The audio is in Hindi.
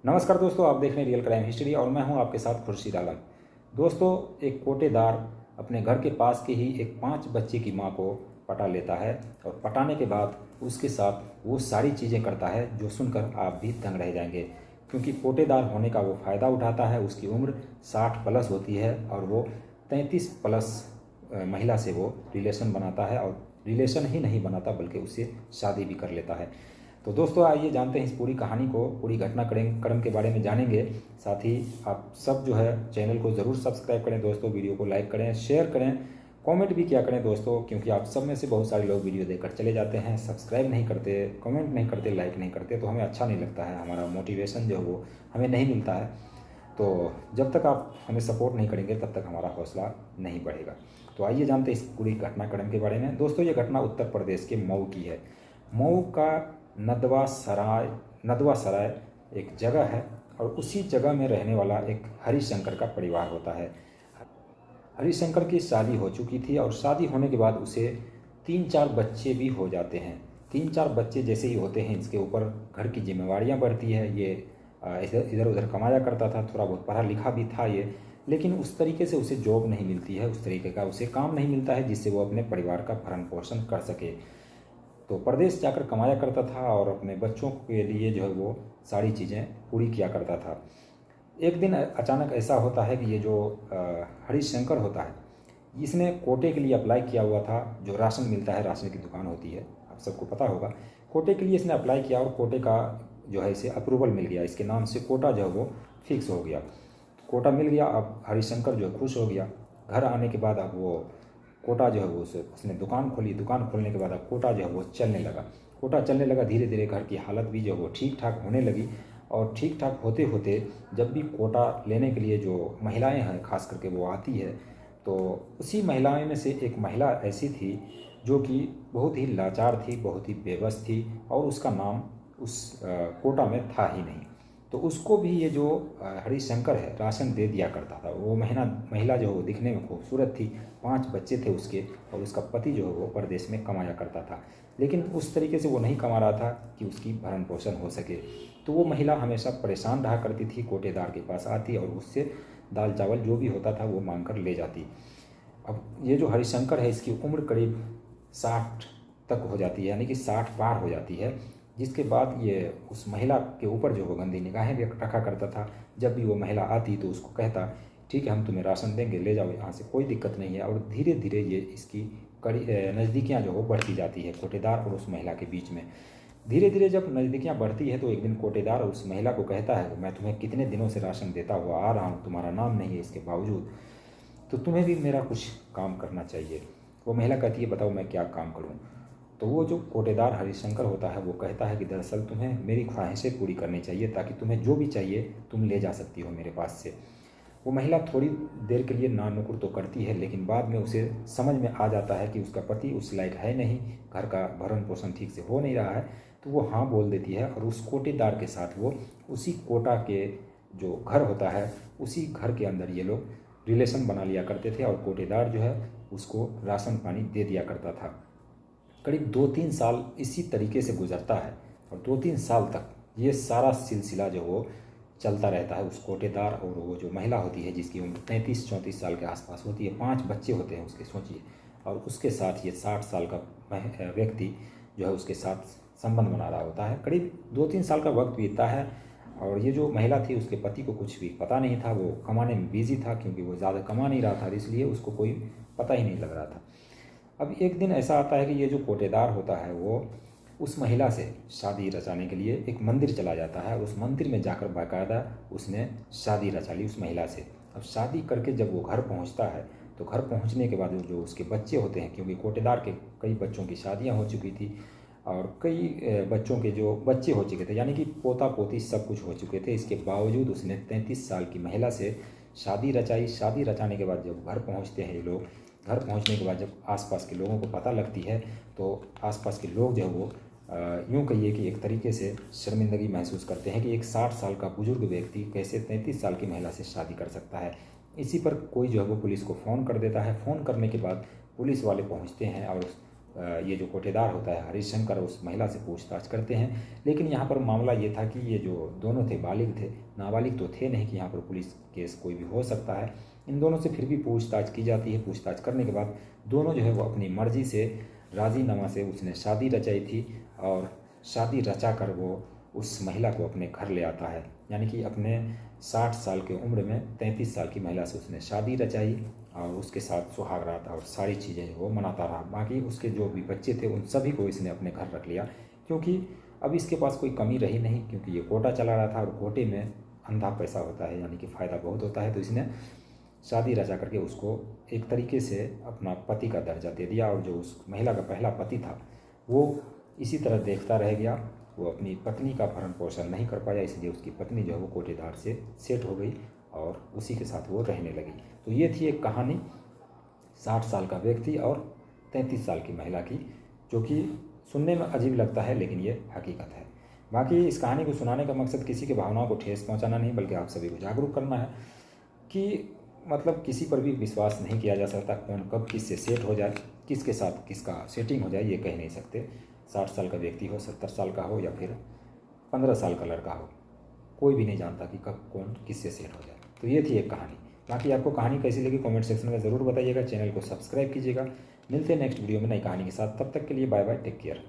नमस्कार दोस्तों, आप देख रहे हैं रियल क्राइम हिस्ट्री और मैं हूं आपके साथ खुर्शीद आलम। दोस्तों, एक कोटेदार अपने घर के पास के ही एक 5 बच्चे की मां को पटा लेता है और पटाने के बाद उसके साथ वो सारी चीज़ें करता है जो सुनकर आप भी दंग रह जाएंगे, क्योंकि कोटेदार होने का वो फ़ायदा उठाता है। उसकी उम्र 60 प्लस होती है और वो 33 प्लस महिला से वो रिलेशन बनाता है, और रिलेशन ही नहीं बनाता बल्कि उससे शादी भी कर लेता है। तो दोस्तों, आइए जानते हैं इस पूरी कहानी को, पूरी घटनाक्रम के बारे में जानेंगे। साथ ही आप सब जो है चैनल को ज़रूर सब्सक्राइब करें दोस्तों, वीडियो को लाइक करें, शेयर करें, कमेंट भी किया करें दोस्तों, क्योंकि आप सब में से बहुत सारे लोग वीडियो देखकर चले जाते हैं, सब्सक्राइब नहीं करते, कमेंट नहीं करते, लाइक नहीं करते, तो हमें अच्छा नहीं लगता है, हमारा मोटिवेशन जो है वो हमें नहीं मिलता है। तो जब तक आप हमें सपोर्ट नहीं करेंगे तब तक हमारा हौसला नहीं बढ़ेगा। तो आइए जानते हैं इस पूरी घटनाक्रम के बारे में। दोस्तों, ये घटना उत्तर प्रदेश के मऊ की है। मऊ का नदवा सराय एक जगह है और उसी जगह में रहने वाला एक हरिशंकर का परिवार होता है। हरिशंकर की शादी हो चुकी थी और शादी होने के बाद उसे 3-4 बच्चे भी हो जाते हैं। 3-4 बच्चे जैसे ही होते हैं, इसके ऊपर घर की जिम्मेवारियां बढ़ती है। ये इधर उधर कमाया करता था, थोड़ा बहुत पढ़ा लिखा भी था ये, लेकिन उस तरीके से उसे जॉब नहीं मिलती है, उस तरीके का उसे काम नहीं मिलता है जिससे वो अपने परिवार का भरण पोषण कर सके। तो प्रदेश जाकर कमाया करता था और अपने बच्चों के लिए जो है वो सारी चीज़ें पूरी किया करता था। एक दिन अचानक ऐसा होता है कि ये जो हरिशंकर होता है, इसने कोटे के लिए अप्लाई किया हुआ था। जो राशन मिलता है, राशन की दुकान होती है, आप सबको पता होगा। कोटे के लिए इसने अप्लाई किया और कोटे का जो है इसे अप्रूवल मिल गया, इसके नाम से कोटा जो है वो फिक्स हो गया। कोटा मिल गया। अब हरिशंकर जो है खुश हो गया। घर आने के बाद अब वो कोटा जो है वो उसने दुकान खोली। दुकान खोलने के बाद अब कोटा जो है वो चलने लगा। कोटा चलने लगा, धीरे धीरे घर की हालत भी जो है वो ठीक ठाक होने लगी। और ठीक ठाक होते होते जब भी कोटा लेने के लिए जो महिलाएं हैं खास करके वो आती है, तो उसी महिलाएं में से एक महिला ऐसी थी जो कि बहुत ही लाचार थी, बहुत ही बेबस थी, और उसका नाम उस कोटा में था ही नहीं। तो उसको भी ये जो हरिशंकर है राशन दे दिया करता था। वो महिला जो है वो दिखने में खूबसूरत थी, 5 बच्चे थे उसके, और उसका पति जो है वो परदेश में कमाया करता था, लेकिन उस तरीके से वो नहीं कमा रहा था कि उसकी भरण पोषण हो सके। तो वो महिला हमेशा परेशान रहा करती थी, कोटेदार के पास आती और उससे दाल चावल जो भी होता था वो मांग कर ले जाती। अब ये जो हरिशंकर है, इसकी उम्र करीब 60 तक हो जाती है, यानी कि 60 पार हो जाती है, जिसके बाद ये उस महिला के ऊपर जो वो गंदी निगाहें भी रखा करता था। जब भी वो महिला आती तो उसको कहता, ठीक है हम तुम्हें राशन देंगे, ले जाओ यहाँ से, कोई दिक्कत नहीं है। और धीरे धीरे ये इसकी कड़ी नज़दीकियाँ जो वो बढ़ती जाती है कोटेदार और उस महिला के बीच में। धीरे धीरे जब नज़दीकियाँ बढ़ती है तो एक दिन कोटेदार उस महिला को कहता है, मैं तुम्हें कितने दिनों से राशन देता हुआ आ रहा हूँ, तुम्हारा नाम नहीं है इसके बावजूद, तो तुम्हें भी मेरा कुछ काम करना चाहिए। वो महिला कहती है, बताओ मैं क्या काम करूँ। तो वो जो कोटेदार हरिशंकर होता है वो कहता है कि दरअसल तुम्हें मेरी ख्वाहिशें पूरी करनी चाहिए, ताकि तुम्हें जो भी चाहिए तुम ले जा सकती हो मेरे पास से। वो महिला थोड़ी देर के लिए नानुकुर तो करती है, लेकिन बाद में उसे समझ में आ जाता है कि उसका पति उस लायक है नहीं, घर का भरण पोषण ठीक से हो नहीं रहा है, तो वो हाँ बोल देती है। और उस कोटेदार के साथ वो उसी कोटा के जो घर होता है उसी घर के अंदर ये लोग रिलेशन बना लिया करते थे, और कोटेदार जो है उसको राशन पानी दे दिया करता था। करीब 2-3 साल इसी तरीके से गुजरता है, और 2-3 साल तक ये सारा सिलसिला जो वो चलता रहता है। उस कोटेदार और वो जो महिला होती है जिसकी उम्र 33-34 साल के आसपास होती है, 5 बच्चे होते हैं उसके, सोचिए, और उसके साथ ये 60 साल का व्यक्ति जो है उसके साथ संबंध बना रहा होता है। करीब 2-3 साल का वक्त बीतता है, और ये जो महिला थी उसके पति को कुछ भी पता नहीं था, वो कमाने में बिजी था, क्योंकि वो ज़्यादा कमा नहीं रहा था, इसलिए उसको कोई पता ही नहीं लग रहा था। अब एक दिन ऐसा आता है कि ये जो कोटेदार होता है वो उस महिला से शादी रचाने के लिए एक मंदिर चला जाता है, और उस मंदिर में जाकर बाकायदा उसने शादी रचा ली उस महिला से। अब शादी करके जब वो घर पहुंचता है, तो घर पहुंचने के बाद जो उसके बच्चे होते हैं, क्योंकि कोटेदार के कई बच्चों की शादियां हो चुकी थी और कई बच्चों के जो बच्चे हो चुके थे, यानी कि पोता पोती सब कुछ हो चुके थे, इसके बावजूद उसने 33 साल की महिला से शादी रचाई। शादी रचाने के बाद जब घर पहुँचते हैं ये लोग, घर पहुंचने के बाद जब आसपास के लोगों को पता लगती है, तो आसपास के लोग जो है वो यूँ कहिए कि एक तरीके से शर्मिंदगी महसूस करते हैं कि एक 60 साल का बुजुर्ग व्यक्ति कैसे 33 साल की महिला से शादी कर सकता है। इसी पर कोई जो है वो पुलिस को फ़ोन कर देता है। फ़ोन करने के बाद पुलिस वाले पहुंचते हैं और ये जो कोटेदार होता है हरिशंकर उस महिला से पूछताछ करते हैं। लेकिन यहाँ पर मामला ये था कि ये जो दोनों थे बालिग थे, नाबालिग तो थे नहीं कि यहाँ पर पुलिस केस कोई भी हो सकता है। इन दोनों से फिर भी पूछताछ की जाती है। पूछताछ करने के बाद दोनों जो है वो अपनी मर्जी से राजीनामा से उसने शादी रचाई थी और शादी रचा कर वो उस महिला को अपने घर ले आता है। यानी कि अपने 60 साल की उम्र में 33 साल की महिला से उसने शादी रचाई और उसके साथ सुहाग रात और सारी चीज़ें वो मनाता रहा। बाकी उसके जो भी बच्चे थे उन सभी को इसने अपने घर रख लिया, क्योंकि अब इसके पास कोई कमी रही नहीं, क्योंकि ये कोटा चला रहा था और कोटे में अंधा पैसा होता है, यानी कि फ़ायदा बहुत होता है। तो इसने शादी रचा करके उसको एक तरीके से अपना पति का दर्जा दे दिया और जो उस महिला का पहला पति था वो इसी तरह देखता रह गया। वो अपनी पत्नी का भरण पोषण नहीं कर पाया, इसलिए उसकी पत्नी जो है वो कोटेदार से सेट हो गई और उसी के साथ वो रहने लगी। तो ये थी एक कहानी 60 साल का व्यक्ति और 33 साल की महिला की, जो कि सुनने में अजीब लगता है लेकिन ये हकीकत है। बाकी इस कहानी को सुनाने का मकसद किसी की भावनाओं को ठेस पहुंचाना नहीं, बल्कि आप सभी को जागरूक करना है कि मतलब किसी पर भी विश्वास नहीं किया जा सकता। कौन कब किससे सेट हो जाए, किसके साथ किसका सेटिंग हो जाए, ये कह नहीं सकते। 60 साल का व्यक्ति हो, 70 साल का हो या फिर 15 साल का लड़का हो, कोई भी नहीं जानता कि कब कौन किससे सेट हो जाए। तो ये थी एक कहानी। बाकी आपको कहानी कैसी लगी कमेंट सेक्शन में ज़रूर बताइएगा। चैनल को सब्सक्राइब कीजिएगा। मिलते हैं नेक्स्ट वीडियो में नई कहानी के साथ। तब तक के लिए बाय बाय, टेक केयर।